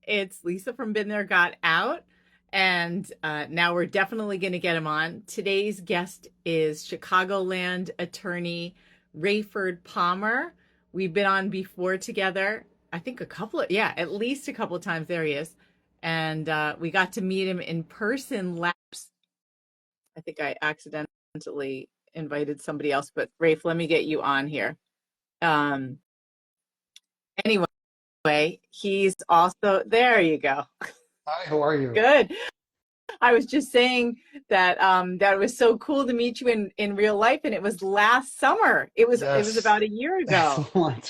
It's Lisa from Been There, Got Out. And now we're definitely going to get him on. Today's guest is Chicagoland attorney Raiford Palmer. We've been on before together. I think at least a couple of times. There he is. And we got to meet him in person last. I think I accidentally invited somebody else, but Rafe, let me get you on here. Anyway, he's also, there you go. Hi, how are you? Good. I was just saying that that it was so cool to meet you in real life, and it was last summer. It was Yes, about a year that's ago. a long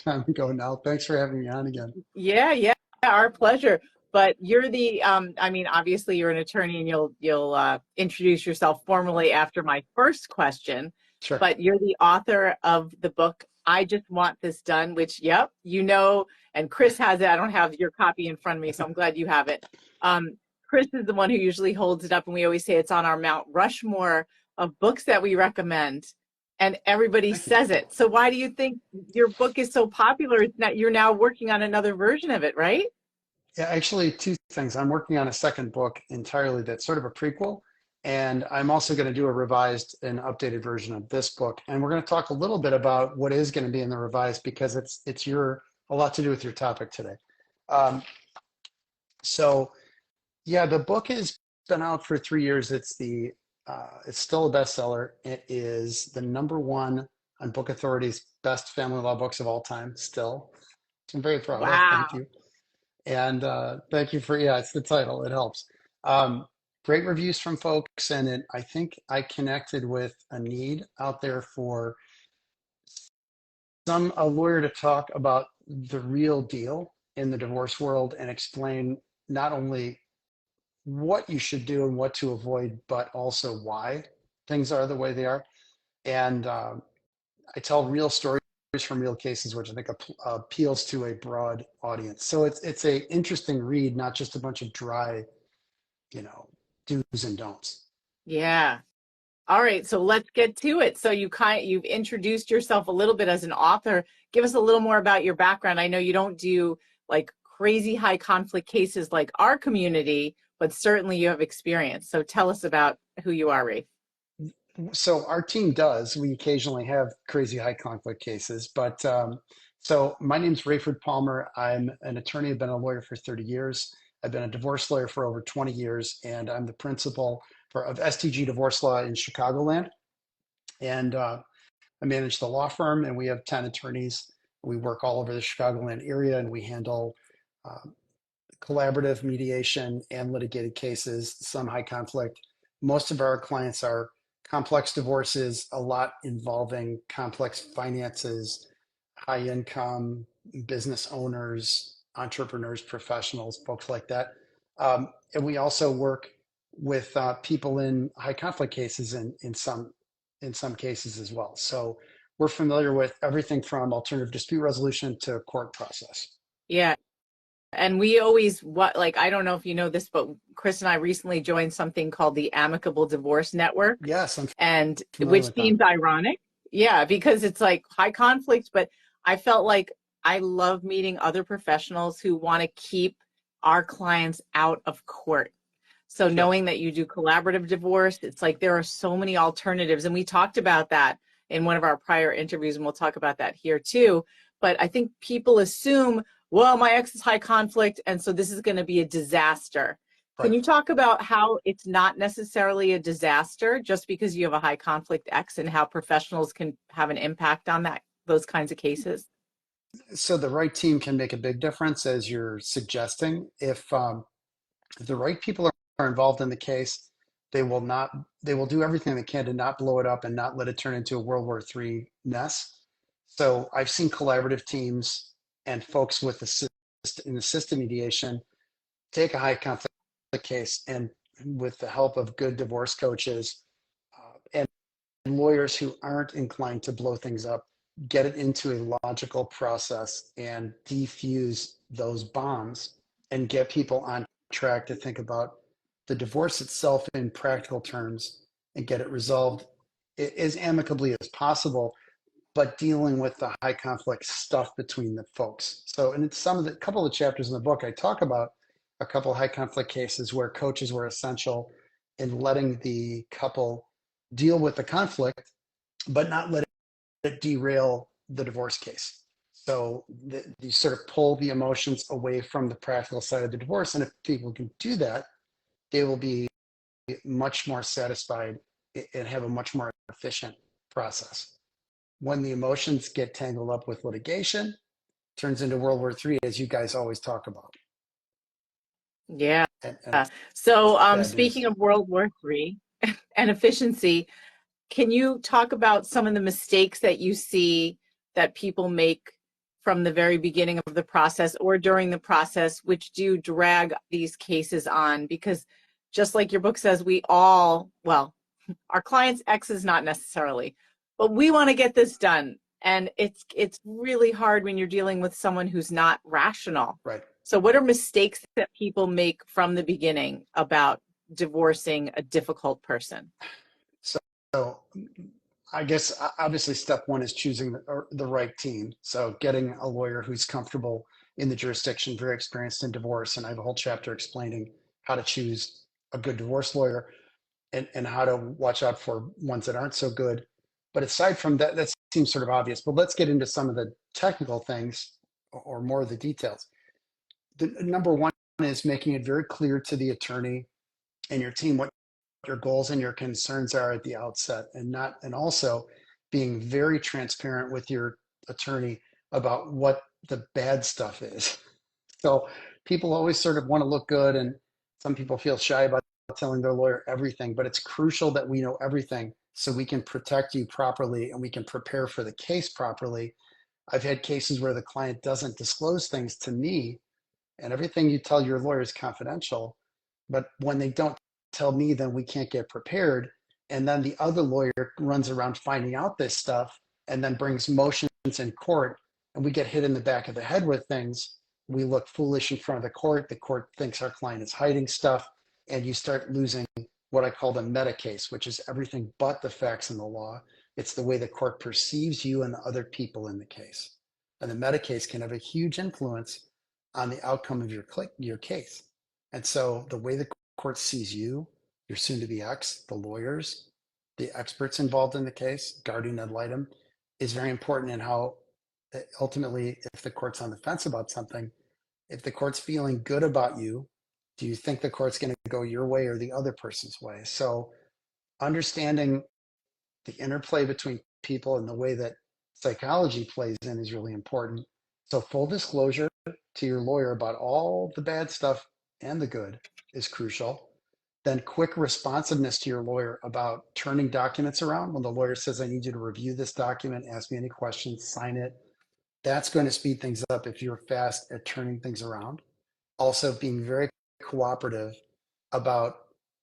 time ago now. Thanks for having me on again. Yeah, our pleasure. But you're the I mean, obviously you're an attorney, and you'll introduce yourself formally after my first question. Sure. But you're the author of the book I Just Want This Done, which, yep, and Chris has it. I don't have your copy in front of me, so I'm glad you have it. Chris is the one who usually holds it up, and we always say it's on our Mount Rushmore of books that we recommend, and everybody Thank you. says it. So why do you think your book is so popular? It's that you're now working on another version of it, right? Yeah, actually, two things. I'm working on a second book entirely that's sort of a prequel, and I'm also going to do a revised and updated version of this book. And we're going to talk a little bit about what is going to be in the revised because it's your a lot to do with your topic today. Um, so yeah, the book has been out for 3 years. It's still a bestseller. It is the number one on Book Authority's best family law books of all time. Still, which I'm very proud of. Thank Wow. you, and thank you for it's the title. It helps. Um, Great reviews from folks, and I think I connected with a need out there for a lawyer to talk about the real deal in the divorce world and explain not only what you should do and what to avoid, but also why things are the way they are. And I tell real stories from real cases, which I think appeals to a broad audience. So it's a interesting read, not just a bunch of dry, you know, do's and don'ts. Yeah. All right, so let's get to it. So you've introduced yourself a little bit as an author. Give us a little more about your background. I know you don't do like crazy high conflict cases like our community, but certainly you have experience. So tell us about who you are, Rafe. So our team does. We occasionally have crazy high conflict cases, but so my name's Raiford Palmer. I'm an attorney. I've been a lawyer for 30 years. I've been a divorce lawyer for over 20 years, and I'm the principal of STG Divorce Law in Chicagoland. And I manage the law firm, and we have 10 attorneys. We work all over the Chicagoland area, and we handle uh, collaborative mediation and litigated cases, some high conflict. Most of our clients are complex divorces, a lot involving complex finances, high income, business owners, entrepreneurs, professionals, folks like that. And we also work with people in high conflict cases in some cases as well. So we're familiar with everything from alternative dispute resolution to court process. Yeah. And we always I don't know if you know this, but Chris and I recently joined something called the Amicable Divorce Network, Yes, I'm and familiar which with them. seems ironic. Yeah, because it's like high conflict, but I felt like I love meeting other professionals who want to keep our clients out of court. So Sure. knowing that you do collaborative divorce, it's like there are so many alternatives. And we talked about that in one of our prior interviews, and we'll talk about that here too. But I think people assume, well, my ex is high conflict, and so this is going to be a disaster. Can Right. you talk about how it's not necessarily a disaster just because you have a high conflict ex, and how professionals can have an impact on those kinds of cases? So the right team can make a big difference, as you're suggesting. If the right people are involved in the case, they will not. They will do everything they can to not blow it up and not let it turn into a World War III mess. So I've seen collaborative teams and folks with in assisted mediation take a high conflict case and, with the help of good divorce coaches and lawyers who aren't inclined to blow things up, get it into a logical process and defuse those bombs and get people on track to think about the divorce itself in practical terms and get it resolved as amicably as possible. but dealing with the high conflict stuff between the folks. So, and it's some of the couple of chapters in the book, I talk about a couple of high conflict cases where coaches were essential in letting the couple deal with the conflict, but not let it derail the divorce case. So you sort of pull the emotions away from the practical side of the divorce. And if people can do that, they will be much more satisfied and have a much more efficient process. When the emotions get tangled up with litigation, turns into World War III, as you guys always talk about. Yeah. And it's So, bad speaking news. of World War III and efficiency, can you talk about some of the mistakes that you see that people make from the very beginning of the process or during the process, which do drag these cases on? Because just like your book says, we all, well, our clients' exes not necessarily, but we want to get this done. And it's really hard when you're dealing with someone who's not rational. Right. So what are mistakes that people make from the beginning about divorcing a difficult person? So I guess obviously step one is choosing the right team. So getting a lawyer who's comfortable in the jurisdiction, very experienced in divorce. And I have a whole chapter explaining how to choose a good divorce lawyer and how to watch out for ones that aren't so good. But aside from that, that seems sort of obvious. But let's get into some of the technical things or more of the details. The number one is making it very clear to the attorney and your team what your goals and your concerns are at the outset, and also being very transparent with your attorney about what the bad stuff is. So people always sort of want to look good, and some people feel shy about telling their lawyer everything, but it's crucial that we know everything so we can protect you properly and we can prepare for the case properly. I've had cases where the client doesn't disclose things to me, and everything you tell your lawyer is confidential. But when they don't tell me, then we can't get prepared. And then the other lawyer runs around finding out this stuff and then brings motions in court, and we get hit in the back of the head with things. We look foolish in front of the court. The court thinks our client is hiding stuff, and you start losing what I call the meta case, which is everything but the facts in the law. It's the way the court perceives you and the other people in the case. And the meta case can have a huge influence on the outcome of your case. And so the way the court sees you, your soon to be ex, the lawyers, the experts involved in the case, guardian ad litem, is very important in how ultimately, if the court's on the fence about something, if the court's feeling good about you, do you think the court's going to go your way or the other person's way? So understanding the interplay between people and the way that psychology plays in is really important. So full disclosure to your lawyer about all the bad stuff and the good is crucial. Then quick responsiveness to your lawyer about turning documents around. When the lawyer says, I need you to review this document, ask me any questions, sign it, that's going to speed things up if you're fast at turning things around. Also being very cooperative about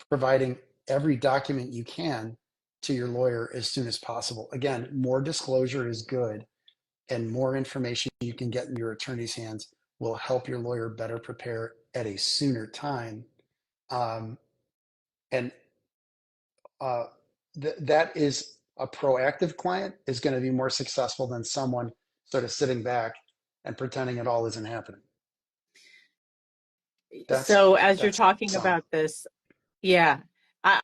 providing every document you can to your lawyer as soon as possible. Again, more disclosure is good, and more information you can get in your attorney's hands will help your lawyer better prepare at a sooner time. Um, and uh, that is a proactive client is going to be more successful than someone sort of sitting back and pretending it all isn't happening. So as you're That's talking some. about this, yeah,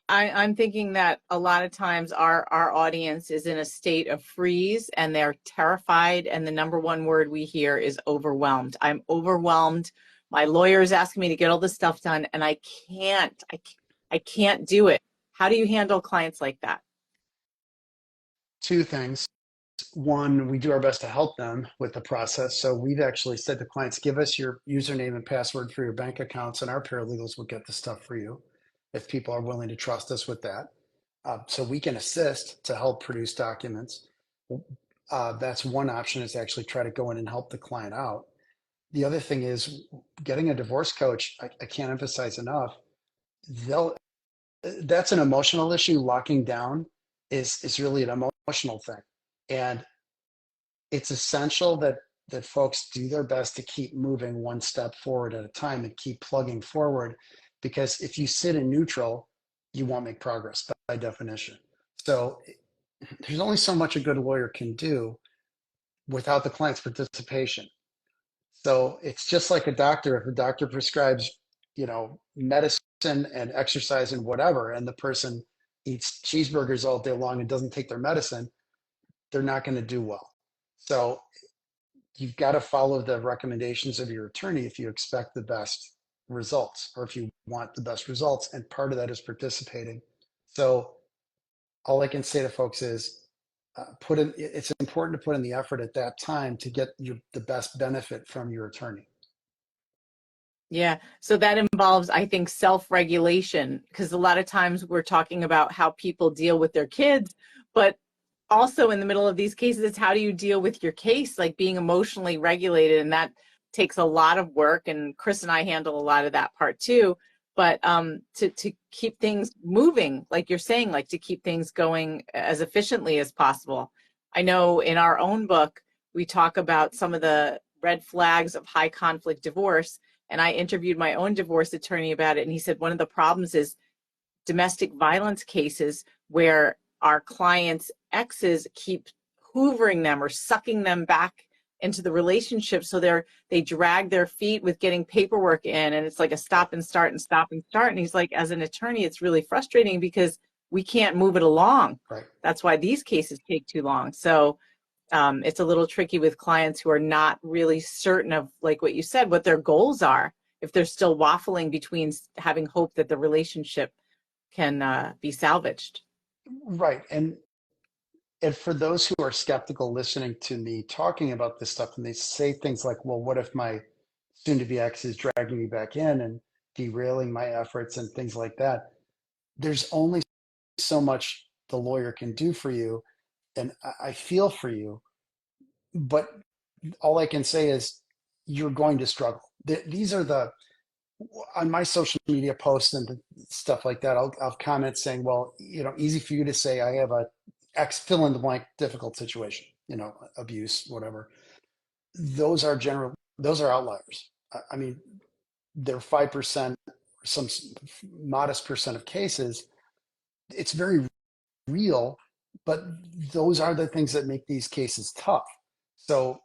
I'm thinking that a lot of times our audience is in a state of freeze and they're terrified. And the number one word we hear is overwhelmed. I'm overwhelmed. My lawyer is asking me to get all this stuff done, and I can't do it. How do you handle clients like that? Two things. One, we do our best to help them with the process. So we've actually said to clients, give us your username and password for your bank accounts, and our paralegals will get the stuff for you if people are willing to trust us with that. So we can assist to help produce documents. That's one option, is actually try to go in and help the client out. The other thing is getting a divorce coach. I can't emphasize enough. They'll That's an emotional issue. Locking down is really an emotional thing, and it's essential that folks do their best to keep moving one step forward at a time and keep plugging forward, because if you sit in neutral, you won't make progress by definition. So there's only so much a good lawyer can do without the client's participation. So it's just like a doctor. If a doctor prescribes, medicine and exercise and whatever, and the person eats cheeseburgers all day long and doesn't take their medicine, they're not going to do well. So you've got to follow the recommendations of your attorney if you expect the best results or if you want the best results. And part of that is participating. So all I can say to folks is it's important to put in the effort at that time to get the best benefit from your attorney. Yeah. So that involves, I think, self-regulation, because a lot of times we're talking about how people deal with their kids, but also in the middle of these cases, it's how do you deal with your case, like being emotionally regulated. And that takes a lot of work. And Chris and I handle a lot of that part too. But to keep things moving, like you're saying, like to keep things going as efficiently as possible. I know in our own book, we talk about some of the red flags of high conflict divorce, and I interviewed my own divorce attorney about it. And he said one of the problems is domestic violence cases where our clients' exes keep hoovering them or sucking them back into the relationship. So they drag their feet with getting paperwork in, and it's like a stop and start and stop and start. And he's like, as an attorney, it's really frustrating because we can't move it along. Right. That's why these cases take too long. So it's a little tricky with clients who are not really certain of, like what you said, what their goals are, if they're still waffling between having hope that the relationship can be salvaged. Right. And for those who are skeptical listening to me talking about this stuff, and they say things like, well, what if my soon to be ex is dragging me back in and derailing my efforts and things like that? There's only so much the lawyer can do for you. And I feel for you, but all I can say is you're going to struggle. These are on my social media posts and stuff like that, I'll comment saying, well, easy for you to say I have a X fill in the blank difficult situation, abuse, whatever. Those are outliers. I mean, they're 5%, some modest percent of cases. It's very real, but those are the things that make these cases tough. So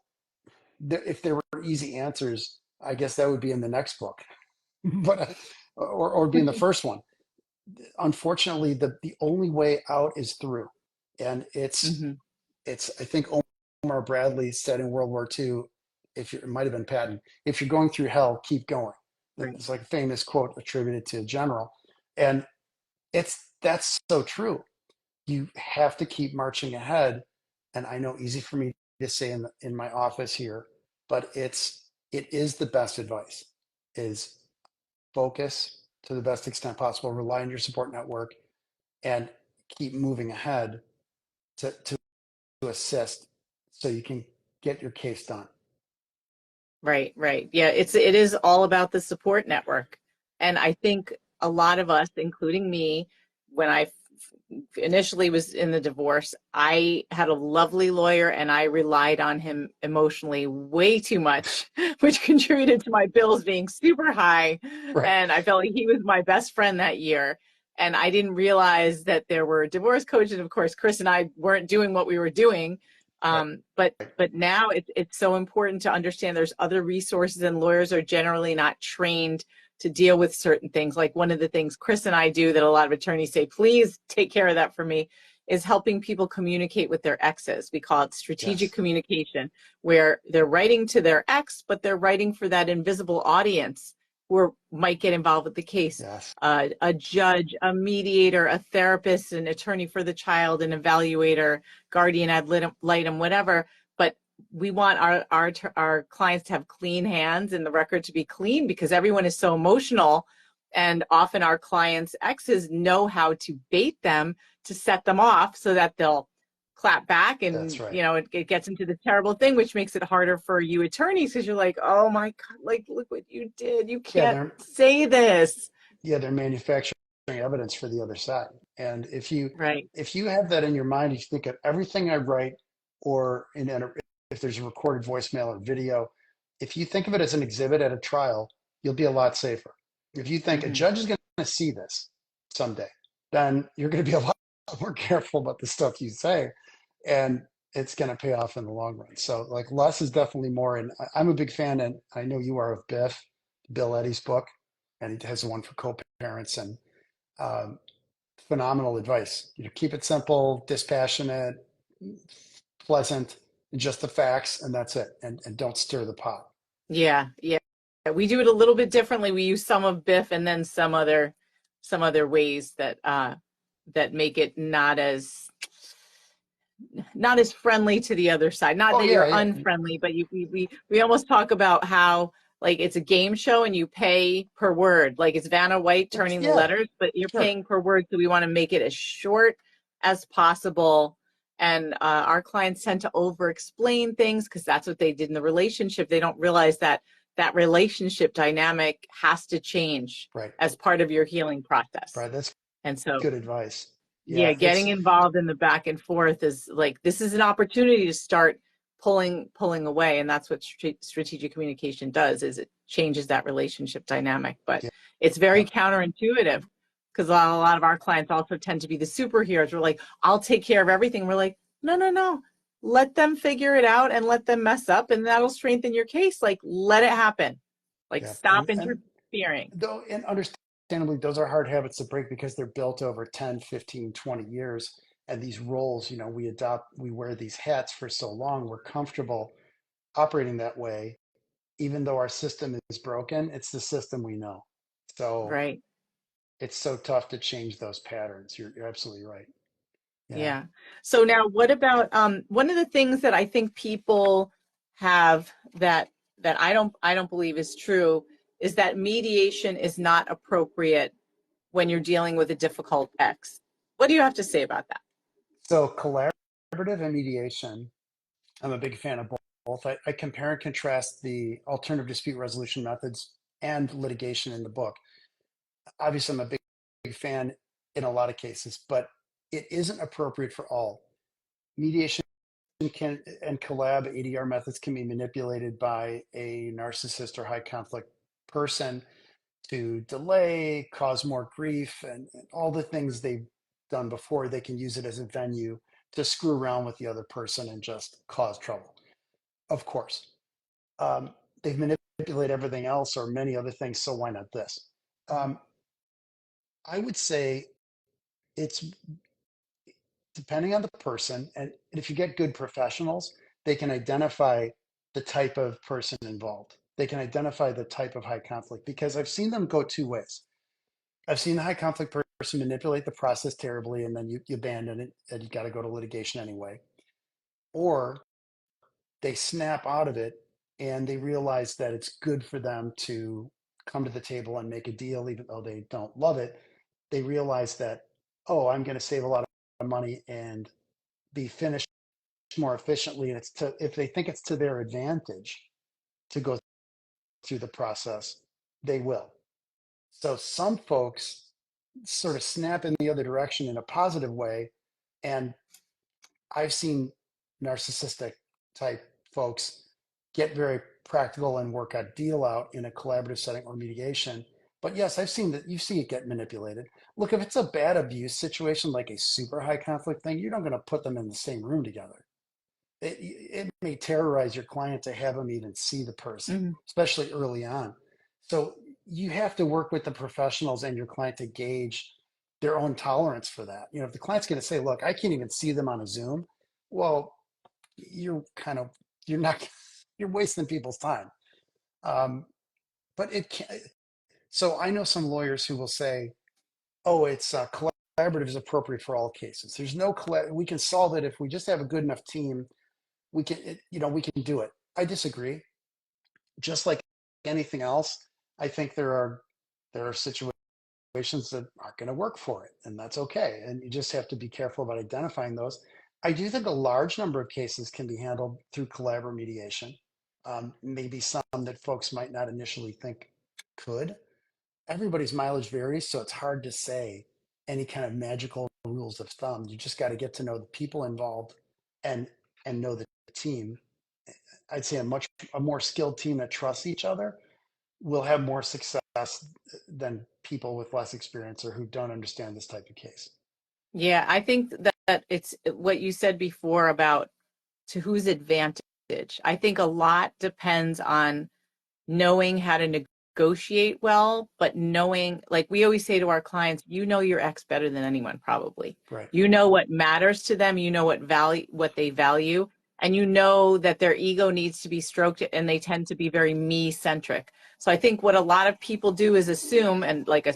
if there were easy answers, I guess that would be in the next book, but or be in the first one. Unfortunately, the only way out is through, and Mm-hmm. it's I think Omar Bradley said in World War II, it might have been Patton, if you're going through hell, keep going. Right. It's like a famous quote attributed to a general, and that's so true. You have to keep marching ahead, and I know easy for me to say in my office here, but it is the best advice is focus to the best extent possible, rely on your support network, and keep moving ahead to assist so you can get your case done. Right, right. Yeah, it is all about the support network. And I think a lot of us, including me, when I initially was in the divorce, I had a lovely lawyer and I relied on him emotionally way too much, which contributed to my bills being super high. Right, And I felt like he was my best friend that year. And I didn't realize that there were divorce coaches. And of course, Chris and I weren't doing what we were doing. right, But now it's so important to understand there's other resources, and lawyers are generally not trained to deal with certain things. Like one of the things Chris and I do that a lot of attorneys say, please take care of that for me, is helping people communicate with their exes. We call it strategic yes, communication, where they're writing to their ex, but they're writing for that invisible audience who might get involved with the case. yes, A judge, a mediator, a therapist, an attorney for the child, an evaluator, guardian ad litem, whatever. But we want our clients to have clean hands and the record to be clean, because everyone is so emotional, and often our clients' exes know how to bait them to set them off so that they'll clap back, that's and right. it gets into this terrible thing, which makes it harder for you attorneys, because you're like, oh my god, like, look what you did, you Yeah, can't say this. they're manufacturing evidence for the other side. And Right. if you have that in your mind, you think of everything I write, or if there's a recorded voicemail or video, if you think of it as an exhibit at a trial, you'll be a lot safer. If you think a Mm-hmm. judge is going to see this someday, then you're going to be a lot more careful about the stuff you say, and it's going to pay off in the long run. So like less is definitely more. And I'm a big fan, and I know you are, of Biff, Bill Eddy's book, and he has one for co-parents, and um, phenomenal advice. Keep it simple, dispassionate, pleasant, just the facts, and that's it. And don't stir the pot. Yeah, yeah. We do it a little bit differently. We use some of Biff and then some other ways that that make it not as friendly to the other side. Not Oh that yeah, you're yeah, unfriendly, but we almost talk about how like it's a game show and you pay per word. Like it's Vanna White turning the yeah. letters, but you're Sure, paying per word. So we want to make it as short as possible. And our clients tend to over explain things because that's what they did in the relationship. They don't realize that that relationship dynamic has to change right, as part of your healing process. right. That's And so good advice. yeah, Yeah, getting it's involved in the back and forth is like this is an opportunity to start pulling away, and that's what strategic communication does is it changes that relationship dynamic. But yeah, it's very yeah, counterintuitive because a lot of our clients also tend to be the superheroes. We're like, I'll take care of everything. We're like, no, no, no. Let them figure it out and let them mess up, and that'll strengthen your case. Like, let it happen. Like, yeah. stop And interfering. though, and understandably, those are hard habits to break because they're built over 10, 15, 20 years. And these roles, we adopt, we wear these hats for so long, we're comfortable operating that way. Even though our system is broken, it's the system we know. So Right. it's so tough to change those patterns. You're absolutely right. Yeah. Yeah. So now what about one of the things that I think people have that I don't believe is true is that mediation is not appropriate when you're dealing with a difficult ex. What do you have to say about that? So collaborative and mediation, I'm a big fan of both. I compare and contrast the alternative dispute resolution methods and litigation in the book. Obviously, I'm a big fan in a lot of cases, but it isn't appropriate for all. Mediation can and collab ADR methods can be manipulated by a narcissist or high conflict person to delay, cause more grief, and all the things they've done before. They can use it as a venue to screw around with the other person and just cause trouble. Of course, um, they've manipulated everything else or many other things, so why not this? Um, I would say it's depending on the person, and if you get good professionals, they can identify the type of person involved. They can identify the type of high conflict because I've seen them go two ways. I've seen the high conflict person manipulate the process terribly, and then you abandon it, and you got to go to litigation anyway. Or they snap out of it and they realize that it's good for them to come to the table and make a deal, even though they don't love it. They realize that, oh, I'm going to save a lot of money and be finished more efficiently. And if they think it's to their advantage to go through the process, they will. So some folks sort of snap in the other direction in a positive way. And I've seen narcissistic type folks get very practical and work a deal out in a collaborative setting or mediation. But yes, I've seen that you see it get manipulated. Look, if it's a bad abuse situation, like a super high conflict thing, you're not going to put them in the same room together. It may terrorize your client to have them even see the person, Mhm. especially early on. So you have to work with the professionals and your client to gauge their own tolerance for that. If the client's going to say, look, I can't even see them on a Zoom, well, you're kind of, you're not, you're wasting people's time. Um, but it can, so I know some lawyers who will say, oh, it's collaborative is appropriate for all cases. There's no, we can solve it if we just have a good enough team. We can, we can do it. I disagree. Just like anything else, I think there are situations that aren't going to work for it, and that's okay. And you just have to be careful about identifying those. I do think a large number of cases can be handled through collaborative mediation. Maybe some that folks might not initially think could. Everybody's mileage varies, so it's hard to say any kind of magical rules of thumb. You just got to get to know the people involved and know the team. I'd say a more skilled team that trusts each other will have more success than people with less experience or who don't understand this type of case. Yeah, I think that it's what you said before about to whose advantage. I think a lot depends on knowing how to negotiate well, but knowing, like we always say to our clients, you know your ex better than anyone, probably. Right. You know what matters to them, you know what they value, and you know that their ego needs to be stroked, and they tend to be very me centric. So I think what a lot of people do is assume, and like a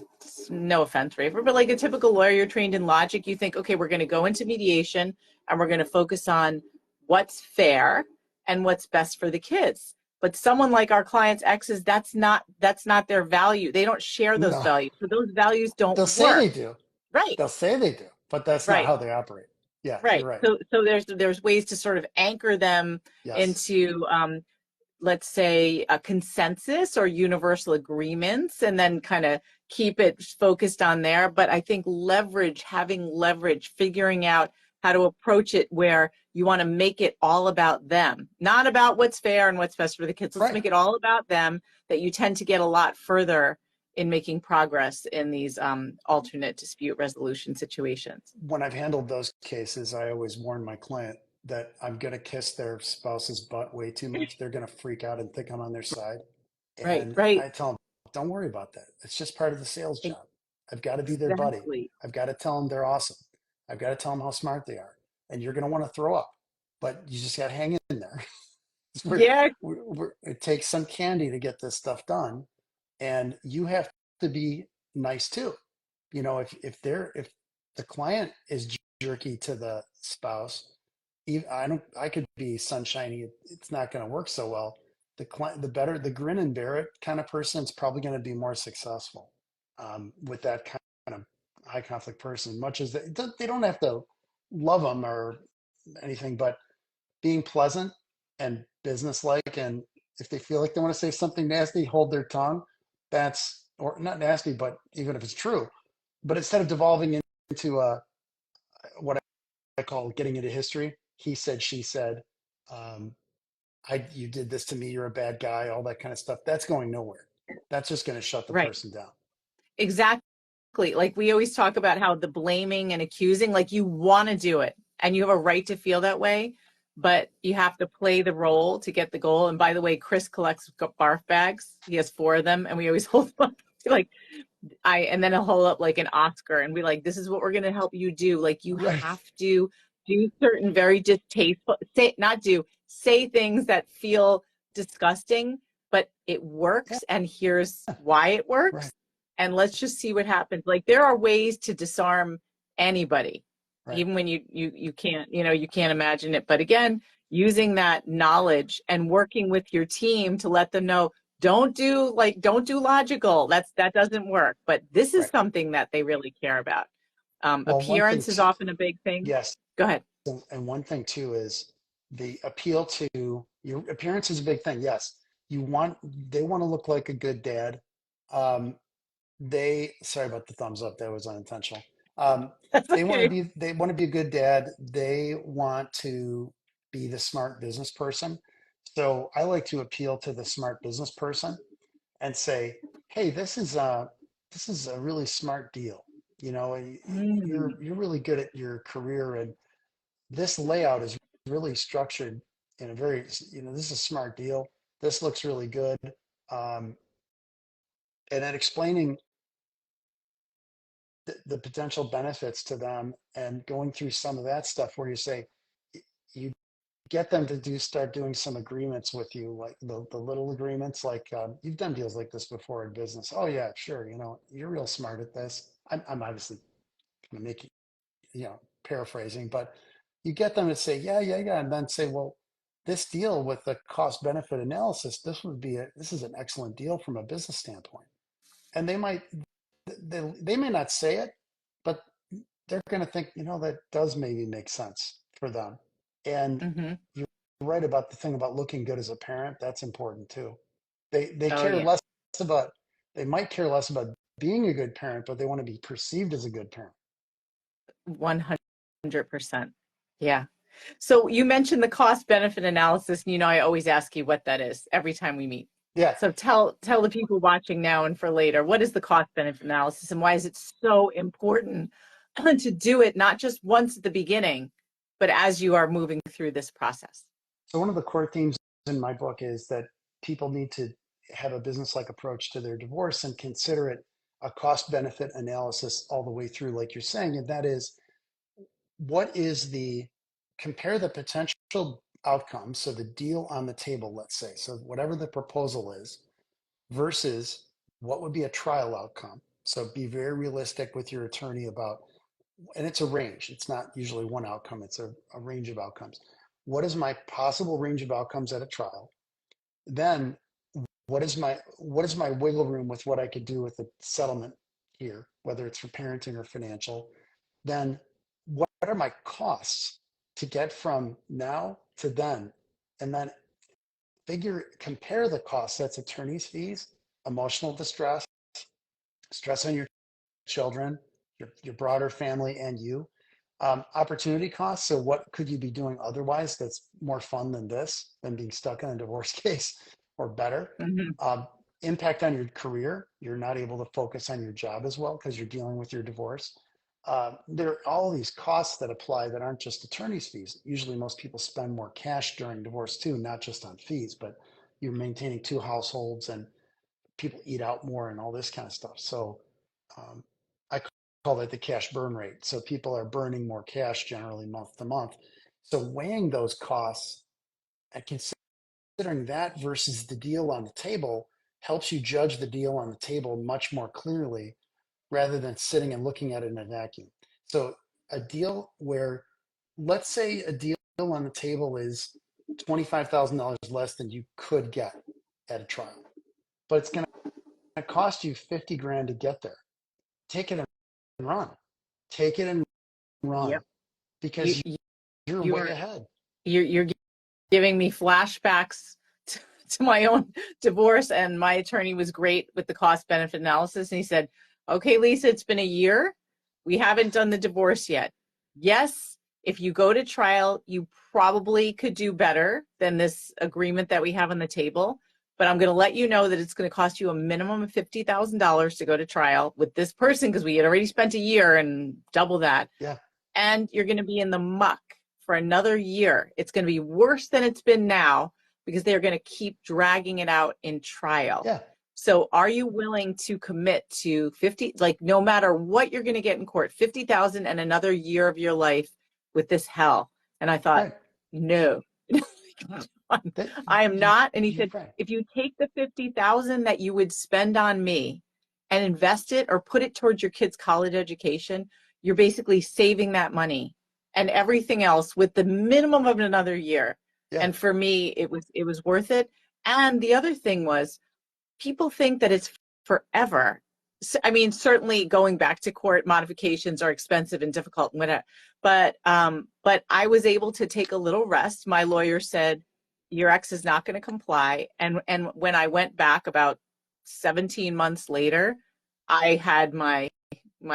no offense, Raver, but like a typical lawyer, you're trained in logic. You think, okay, we're going to go into mediation and we're going to focus on what's fair and what's best for the kids. But someone like our clients' exes, that's not their value. They don't share those No, values. So those values don't they'll say work. they do. Right. They'll say they do, but that's not Right. how they operate. Yeah, you're Right. right. So there's ways to sort of anchor them Yes. into let's say a consensus or universal agreements, and then kind of keep it focused on there. But I think having leverage, figuring out how to approach it where you want to make it all about them, not about what's fair and what's best for the kids. Let's Right. make it all about them, that you tend to get a lot further in making progress in these alternate dispute resolution situations. When I've handled those cases, I always warn my client that I'm going to kiss their spouse's butt way too much. They're going to freak out and think I'm on their side. Right, And right. I tell them, don't worry about that. It's just part of the sales job. I've got to be their buddy. Exactly. I've got to tell them they're awesome. I've got to tell them how smart they are. And you're going to want to throw up, but you just got to hang in there. Yeah, It takes some candy to get this stuff done. And you have to be nice too. You know, if the client is jerky to the spouse, I could be sunshiny. It's not going to work so well. The grin and bear it kind of person is probably going to be more successful with that kind of high conflict person. Much as they don't have to love them or anything, but being pleasant and businesslike, and if they feel like they want to say something nasty, hold their tongue. That's or not nasty, but even if it's true, but instead of devolving into what I call getting into history, he said, she said, um, you did this to me, you're a bad guy, all that kind of stuff. That's going nowhere. That's just going to shut the right. person down. Exactly. Like we always talk about how the blaming and accusing, like you want to do it and you have a right to feel that way, but you have to play the role to get the goal. And by the way, Chris collects barf bags. He has 4 of them, and we always hold them up. Like and then he'll hold up like an Oscar and be like, this is what we're going to help you do. Like you Right, have to do certain very distasteful, say things that feel disgusting, but it yeah, works. And here's why it works. right, And let's just see what happens. Like there are ways to disarm anybody, right, even when you can't, you can't imagine it. But again, using that knowledge and working with your team to let them know, don't do logical. That doesn't work. But this is right. something that they really care about. Well, one thing Appearance is too, often a big thing. yes, Go ahead. and one thing too is the appeal to your appearance is a big thing. Yes, they want to look like a good dad. Um, sorry about the thumbs up, that was unintentional. That's okay. They want to be a good dad. They want to be the smart business person. So I like to appeal to the smart business person and say, hey, this is a really smart deal. You know, Mm, you're really good at your career, and this layout is really structured in a very, this is a smart deal. This looks really good. Um, and then explaining the potential benefits to them and going through some of that stuff where you say, you get them to start doing some agreements with you, like the little agreements, like you've done deals like this before in business. Oh yeah, sure. You're real smart at this. I'm obviously going to make it, paraphrasing, but you get them to say, yeah, yeah, yeah. And then say, well, this deal with the cost benefit analysis, this is an excellent deal from a business standpoint. And they may not say it, but they're going to think, that does maybe make sense for them. And hmm you're right about the thing about looking good as a parent. That's important too. They Oh care yeah, less about, they might care less about being a good parent, but they want to be perceived as a good parent. 100%. Yeah. So you mentioned the cost benefit analysis, and I always ask you what that is every time we meet. Yeah. So tell the people watching now and for later, what is the cost benefit analysis and why is it so important to do it not just once at the beginning, but as you are moving through this process. So one of the core themes in my book is that people need to have a business-like approach to their divorce and consider it a cost-benefit analysis all the way through, like you're saying, and that is what is the compare the potential outcome, so the deal on the table, let's say, so whatever the proposal is, versus what would be a trial outcome. So be very realistic with your attorney about, and it's a range. It's not usually one outcome, it's a range of outcomes. What is my possible range of outcomes at a trial? Then what is my wiggle room with what I could do with the settlement here, whether it's for parenting or financial? Then what are my costs to get from now to then? And then compare the costs. That's attorney's fees, emotional distress, stress on your children, your broader family, and you. Opportunity costs. So, what could you be doing otherwise that's more fun than this, than being stuck in a divorce case, or better? Mm-hmm. Um, Impact on your career. You're not able to focus on your job as well because you're dealing with your divorce. There are all these costs that apply that aren't just attorney's fees. Usually, most people spend more cash during divorce too, not just on fees, but you're maintaining two households and people eat out more and all this kind of stuff. So um, I call it the cash burn rate. So people are burning more cash generally month to month. So weighing those costs and considering that versus the deal on the table helps you judge the deal on the table much more clearly rather than sitting and looking at it in a vacuum. So a deal where, let's say a deal on the table is $25,000 less than you could get at a trial, but it's going to cost you 50 grand to get there. Take it and run. Take it and run Yep. You, because you you're way you're ahead. you're giving me flashbacks to my own divorce, and my attorney was great with the cost benefit analysis, and he said, okay, Lisa, it's been a year, we haven't done the divorce yet. Yes, if you go to trial, you probably could do better than this agreement that we have on the table, but I'm going to let you know that it's going to cost you a minimum of $50,000 to go to trial with this person, because we had already spent a year and double that, Yeah. and you're going to be in the muck for another year. It's going to be worse than it's been now because they're going to keep dragging it out in trial. Yeah. So are you willing to commit to 50, like no matter what you're going to get in court, 50,000 and another year of your life with this hell? And I thought, Right. no, That I am not. And he you're said, right. if you take the 50,000 that you would spend on me and invest it or put it towards your kids' college education, you're basically saving that money and everything else with the minimum of another year. Yeah. And for me, it was worth it. And the other thing was, people think that it's forever. So, I mean, certainly going back to court, modifications are expensive and difficult and whatever. But I was able to take a little rest. My lawyer said, your ex is not going to comply. And when I went back about 17 months later, I had my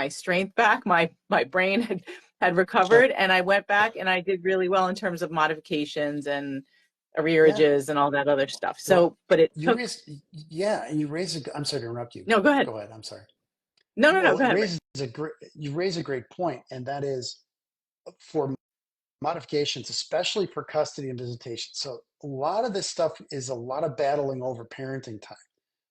strength back. My brain had Sure. recovered, and I went back and I did really well in terms of modifications and Yeah. arrearages and all that other stuff. Well, So, but it you took. raise, yeah, and you raise a, I'm sorry to interrupt you. No, go ahead. Go ahead. I'm sorry. No, no, no, Well, go ahead, Ray. you raise a great point, and that is for modifications, especially for custody and visitation. So a lot of this stuff is a lot of battling over parenting time.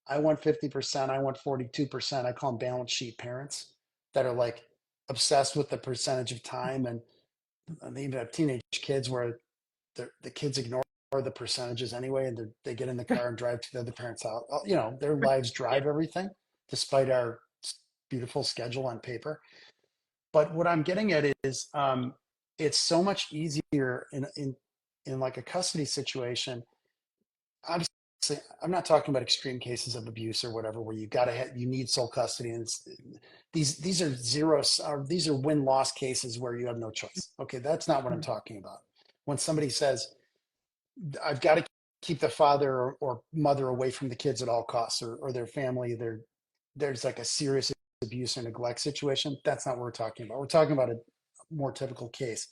I want 50%, I want 42%. I call them balance sheet parents that are like obsessed with the percentage of time. And they even have teenage kids where the kids ignore the percentages anyway, and they get in the car and drive to the other parents' house. You know, their lives Yeah. drive everything, despite our beautiful schedule on paper. But what I'm getting at is, it's so much easier in like a custody situation. Obviously, I'm not talking about extreme cases of abuse or whatever, where you need sole custody, and these are these are win loss cases where you have no choice. Okay, that's not what I'm talking about. When somebody says, I've got to keep the father or mother away from the kids at all costs, or their family, there's like a serious abuse or neglect situation. That's not what we're talking about. We're talking about a more typical case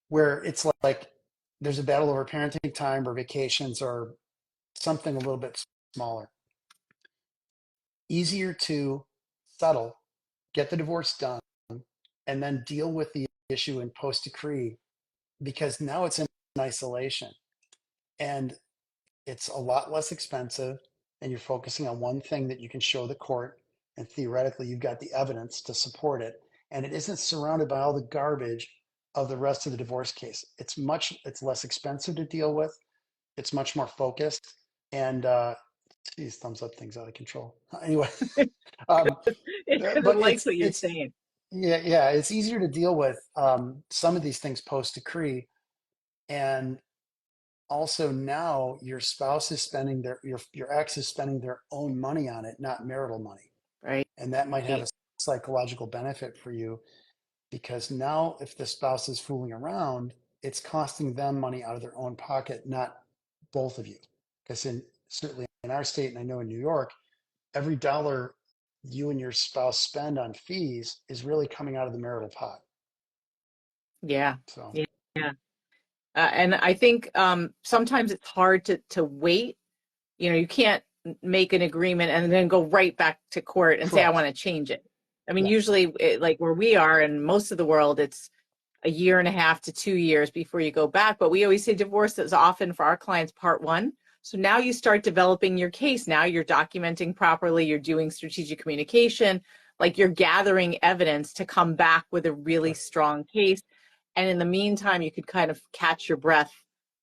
where it's like there's a battle over parenting time or vacations or something a little bit smaller. Easier to settle, get the divorce done, and then deal with the issue in post decree, because now it's in isolation and it's a lot less expensive, and you're focusing on one thing that you can show the court, and theoretically you've got the evidence to support it, and it isn't surrounded by all the garbage of the rest of the divorce case. It's less expensive to deal with, it's much more focused, and geez, thumbs up, things out of control. Anyway, um, Because it but likes what you're it's saying. yeah, it's easier to deal with some of these things post decree. And also now your spouse is spending your ex is spending their own money on it, not marital money. Right. And that might have a psychological benefit for you, because now if the spouse is fooling around, it's costing them money out of their own pocket, not both of you. Because certainly in our state, and I know in New York, every dollar you and your spouse spend on fees is really coming out of the marital pot. Yeah. So Yeah. Yeah. And I think sometimes it's hard to wait. You can't make an agreement and then go right back to court and say, I correct. want to change it. I mean, Yeah. usually, like where we are in most of the world, it's a year and a half to 2 years before you go back. But we always say divorce is often for our clients part one. So now you start developing your case. Now you're documenting properly, you're doing strategic communication, like you're gathering evidence to come back with a really Sure. strong case. And in the meantime, you could kind of catch your breath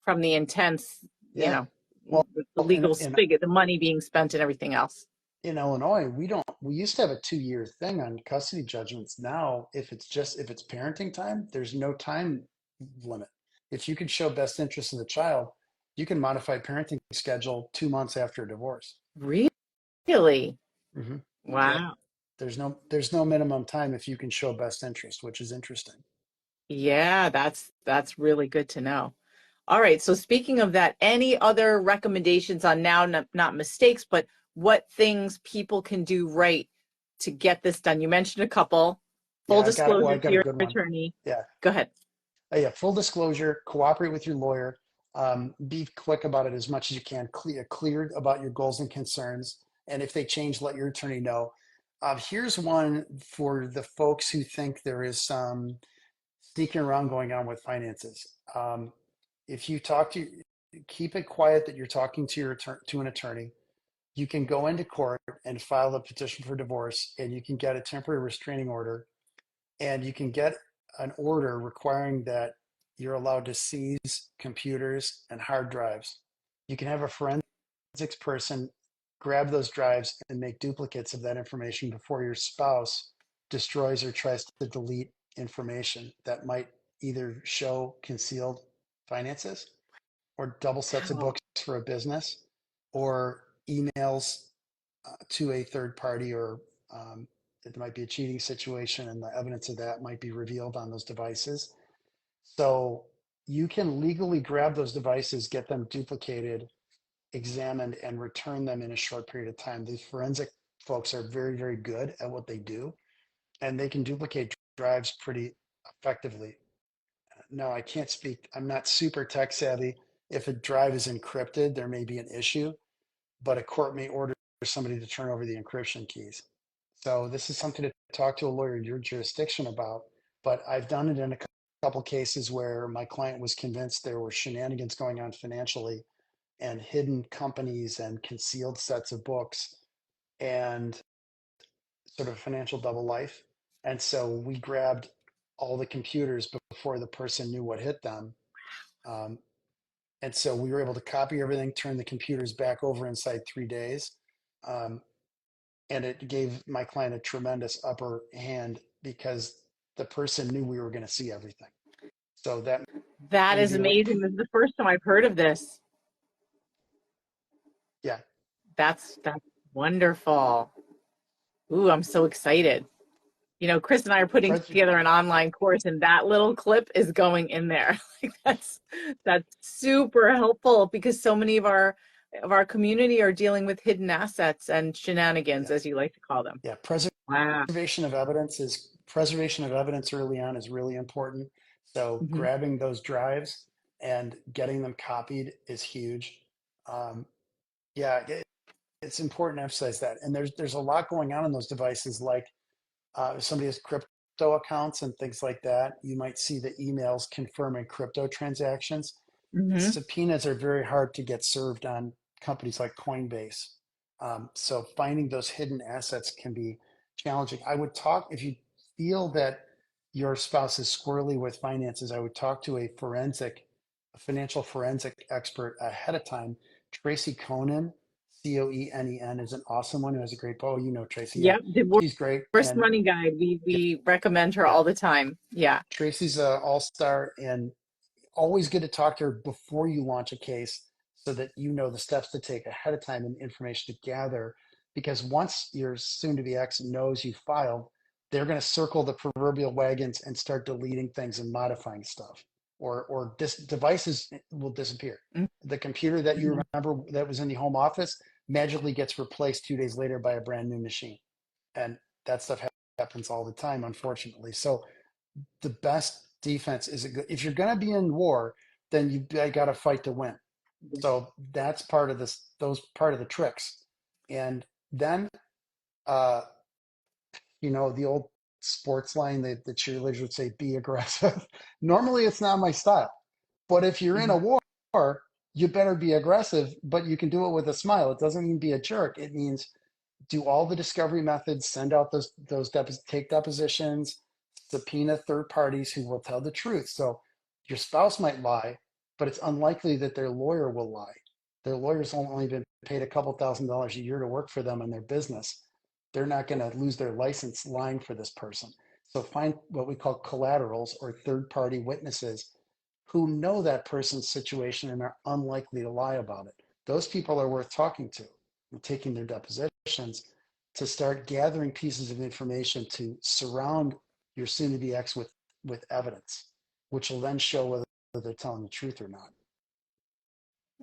from the intense, Yeah. Well, the legal in spigot, the money being spent and everything else. in Illinois, we used to have a 2-year thing on custody judgments. Now, if it's parenting time, there's no time limit. If you can show best interest of the child, you can modify parenting schedule 2 months after a divorce. Really? Hmm. Yeah. Wow. There's no minimum time if you can show best interest, which is interesting. Yeah, that's really good to know. All right. So speaking of that, any other recommendations on now, not mistakes, but what things people can do right to get this done? You mentioned a couple. Full Yeah, I've got it. Well, disclosure I've to got a your good one. attorney. Yeah. Go ahead. Yeah, full disclosure, cooperate with your lawyer. Be quick about it as much as you can. Cleared about your goals and concerns. And if they change, let your attorney know. Here's one for the folks who think there is some sneaking around going on with finances. If you keep it quiet that you're talking to to an attorney. You can go into court and file a petition for divorce, and you can get a temporary restraining order, and you can get an order requiring that you're allowed to seize computers and hard drives. You can have a forensics person grab those drives and make duplicates of that information before your spouse destroys or tries to delete information that might either show concealed finances, or double sets of Wow. books for a business, or emails to a third party, or it might be a cheating situation and the evidence of that might be revealed on those devices. So you can legally grab those devices, get them duplicated, examined, and return them in a short period of time. These forensic folks are very, very good at what they do, and they can duplicate drives pretty effectively. No, I can't speak. I'm not super tech savvy. If a drive is encrypted, there may be an issue, but a court may order somebody to turn over the encryption keys. So this is something to talk to a lawyer in your jurisdiction about. But I've done it in a couple cases where my client was convinced there were shenanigans going on financially, and hidden companies and concealed sets of books, and sort of financial double life. And so we grabbed all the computers before the person knew what hit them. Um, and so we were able to copy everything, turn the computers back over inside 3 days. Um, and it gave my client a tremendous upper hand because the person knew we were going to see everything. So that That may is be what, amazing. This is the first time I've heard of this. yeah. That's wonderful. Ooh, I'm so excited. Chris and I are putting Pres- together an online course, and that little clip is going in there. Like that's super helpful because so many of our community are dealing with hidden assets and shenanigans, yeah, as you like to call them. yeah. Wow. Preservation of evidence early on is really important. So Hmm. grabbing those drives and getting them copied is huge. Um, yeah, it's important to emphasize that. And there's a lot going on in those devices, like somebody has crypto accounts and things like that, you might see the emails confirming crypto transactions. Hmm. Subpoenas are very hard to get served on companies like Coinbase. So finding those hidden assets can be challenging. I would talk, if you feel that your spouse is squirrely with finances, I would talk to a financial forensic expert ahead of time. Tracy Conen, Coenen, is an awesome one who has a great book. Oh, you know Tracy, yeah. Yep. Divorce She's great. And Money Guide. We yeah, we recommend her yeah, all the time. Yeah. Tracy's an all-star, and always good to talk to her before you launch a case so that you know the steps to take ahead of time and information to gather. Because once your soon to be ex knows you filed, they're going to circle the proverbial wagons and start deleting things and modifying stuff. Or devices will disappear. The computer that you Mhm. remember that was in the home office magically gets replaced 2 days later by a brand new machine. And that stuff happens all the time, unfortunately. So the best defense is if you're going to be in war, then you got to fight to win. So that's part of this, those part of the tricks. And then, uh, the old sports line that the cheerleaders would say, be aggressive. Normally, it's not my style. But if you're in a Mhm. war, you better be aggressive, but you can do it with a smile. It doesn't mean be a jerk. It means do all the discovery methods, send out take depositions, subpoena third parties who will tell the truth. So your spouse might lie, but it's unlikely that their lawyer will lie. Their lawyer's only been paid a couple $1,000s a year to work for them in their business. They're not going to lose their license lying for this person. So find what we call collaterals or third party witnesses who know that person's situation and are unlikely to lie about it. Those people are worth talking to and taking their depositions to start gathering pieces of information to surround your soon to be ex with evidence, which will then show whether they're telling the truth or not.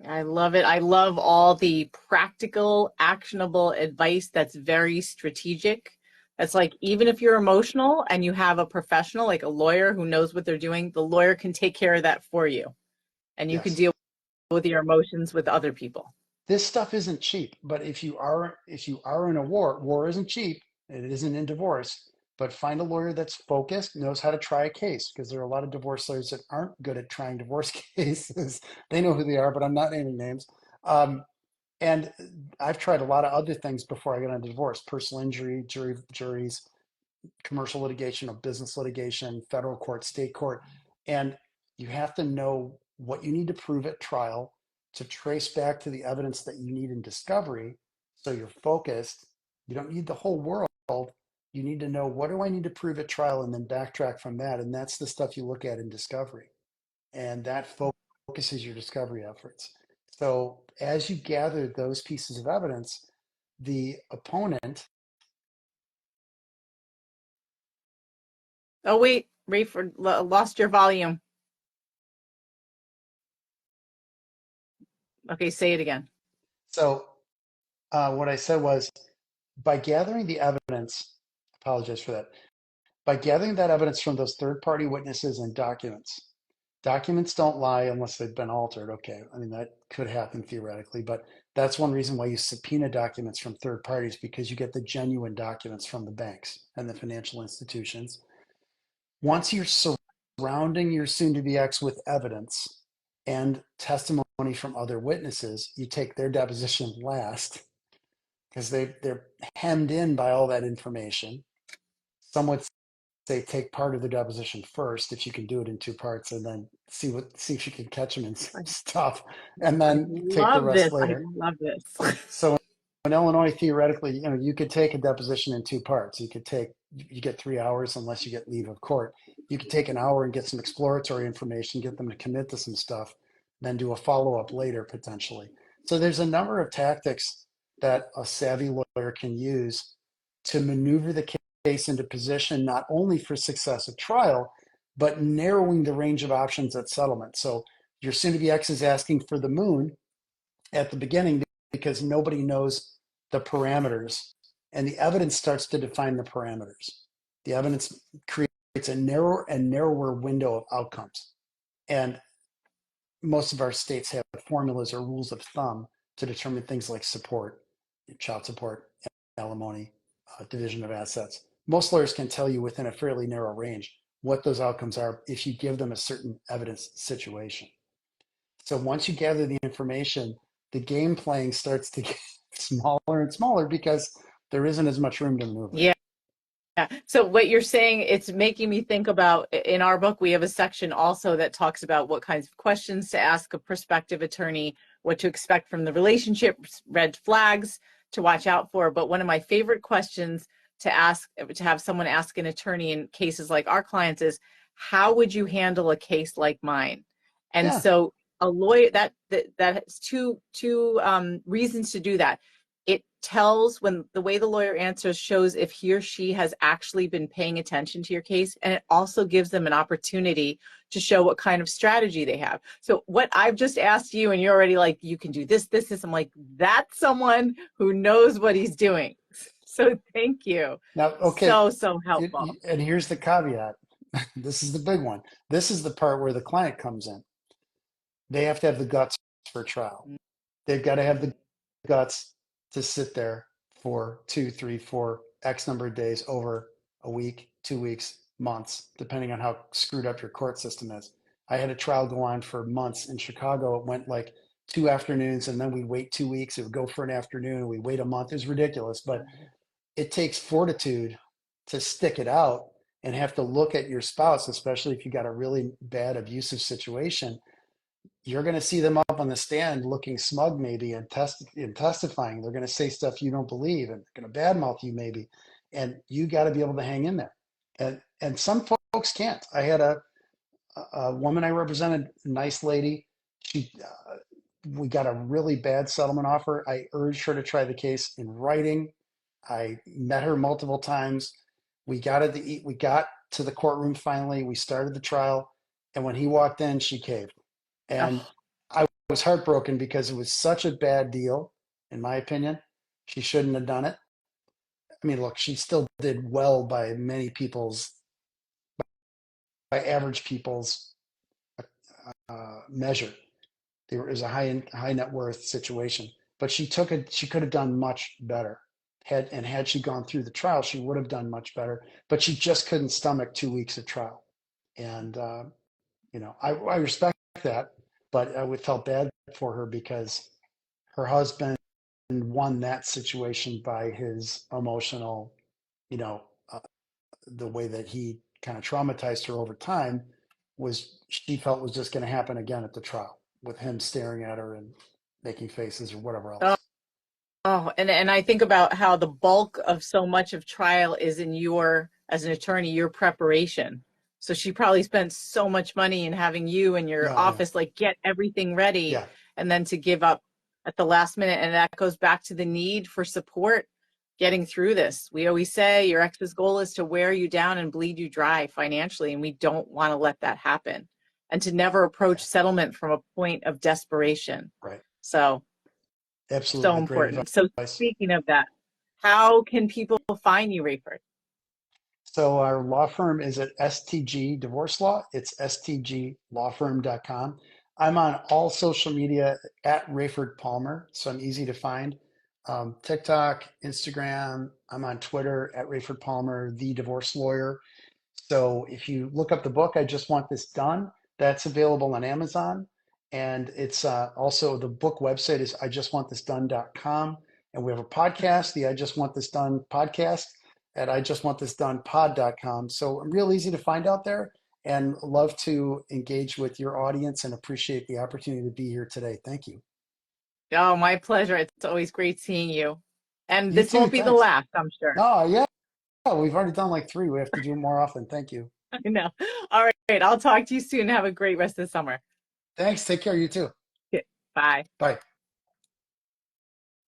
I love it. I love all the practical, actionable advice that's very strategic. That's like, even if you're emotional and you have a professional, like a lawyer who knows what they're doing, the lawyer can take care of that for you. And you can Yes. deal with your emotions with other people. This stuff isn't cheap, but if you are in a war isn't cheap. It isn't in divorce, but find a lawyer that's focused, knows how to try a case, because there are a lot of divorce lawyers that aren't good at trying divorce cases. They know who they are, but I'm not naming names. Um, and I've tried a lot of other things before I got into divorce: personal injury, juries, commercial litigation, or business litigation, federal court, state court. And you have to know what you need to prove at trial to trace back to the evidence that you need in discovery. So you're focused. You don't need the whole world. You need to know, what do I need to prove at trial, and then backtrack from that. And that's the stuff you look at in discovery. And that focuses your discovery efforts. So as you gather those pieces of evidence, the opponent. Oh, wait, Rayford, lost your volume. Okay, say it again. So what I said was, by gathering the evidence, apologize for that, by gathering that evidence from those third party witnesses and documents don't lie unless they've been altered. Okay. I mean, that could happen theoretically, but that's one reason why you subpoena documents from third parties, because you get the genuine documents from the banks and the financial institutions. Once you're surrounding your soon to be ex with evidence and testimony from other witnesses, you take their deposition last because they're hemmed in by all that information. Some would say take part of the deposition first, if you can do it in two parts, and then see if you can catch them in I, stuff, and I then take the love rest this. I later. love this. So in Illinois, theoretically, you could take a deposition in two parts. You get 3 hours unless you get leave of court. You could take an hour and get some exploratory information, get them to commit to some stuff, then do a follow up later potentially. So there's a number of tactics that a savvy lawyer can use to maneuver the case into position, not only for success at trial, but narrowing the range of options at settlement. So your soon to be ex is asking for the moon at the beginning because nobody knows the parameters, and the evidence starts to define the parameters. The evidence creates a narrower and narrower window of outcomes. And most of our states have formulas or rules of thumb to determine things like support, child support, alimony, division of assets. most lawyers can tell you within a fairly narrow range what those outcomes are if you give them a certain evidence situation. So once you gather the information, the game playing starts to get smaller and smaller because there isn't as much room to maneuver. Yeah. Yeah. So what you're saying, it's making me think about, in our book, we have a section also that talks about what kinds of questions to ask a prospective attorney, what to expect from the relationship, red flags to watch out for. But one of my favorite questions to ask, to have someone ask an attorney in cases like our clients is, how would you handle a case like mine? And Yeah. so a lawyer, that has two reasons to do that. It tells, when the way the lawyer answers shows if he or she has actually been paying attention to your case, and it also gives them an opportunity to show what kind of strategy they have. So what I've just asked you, and you're already like, you can do this, I'm like, that's someone who knows what he's doing. So thank you. Now, okay, So helpful. and here's the caveat. This is the big one. This is the part where the client comes in. They have to have the guts for trial. They've got to have the guts to sit there for 2, 3, 4, X number of days, over a week, 2 weeks, months, depending on how screwed up your court system is. I had a trial go on for months in Chicago. It went like 2 afternoons, and then we'd wait 2 weeks. It would go for an afternoon, and we'd wait a month. It was ridiculous, but it takes fortitude to stick it out and have to look at your spouse, especially if you got a really bad abusive situation. You're going to see them up on the stand looking smug, maybe, and testifying. They're going to say stuff you don't believe, and they're going to badmouth you, maybe. And you got to be able to hang in there. And some folks can't. I had a woman I represented, a nice lady. She We got a really bad settlement offer. I urged her to try the case in writing. I met her multiple times. We got to the courtroom finally. We started the trial, and when he walked in, she caved. And Oh, I was heartbroken because it was such a bad deal, in my opinion. She shouldn't have done it. I mean, look, she still did well by by average people's measure. There was a high net worth situation, but she took it. She could have done much better. Had she gone through the trial, she would have done much better. But she just couldn't stomach 2 weeks of trial. And I respect that, but I would felt bad for her because her husband won that situation by his emotional, you know, uh, the way that he kind of traumatized her over time was, she felt, was just going to happen again at the trial with him staring at her and making faces or whatever oh, else. oh, and I think about how the bulk of so much of trial is in your, as an attorney, your preparation. So she probably spent so much money in having you and your Yeah, yeah, office like get everything ready, yeah, and then to give up at the last minute. And that goes back to the need for support getting through this. We always say your ex's goal is to wear you down and bleed you dry financially, and we don't want to let that happen. And to never approach yeah. settlement from a point of desperation. Right. So so Absolutely. Great important. So advice. speaking of that, how can people find you, Raiford? So our law firm is at STG Divorce Law. It's stglawfirm.com. I'm on all social media at Raiford Palmer, so I'm easy to find. TikTok, Instagram. I'm on Twitter at Raiford Palmer, the divorce lawyer. So if you look up the book, I Just Want This Done, that's available on Amazon. And it's also, the book website is ijustwantthisdone.com. And we have a podcast, the I Just Want This Done podcast, at ijustwantthisdonepod.com. So I'm real easy to find out there, and love to engage with your audience and appreciate the opportunity to be here today. Thank you. Oh, my pleasure. It's always great seeing you. And You this too. won't be the Thanks. last, I'm sure. Oh, yeah. We've already done like three. We have to do more often. Thank you. I know. All right. I'll talk to you soon. Have a great rest of the summer. Thanks. Take care. You too. Bye. Bye.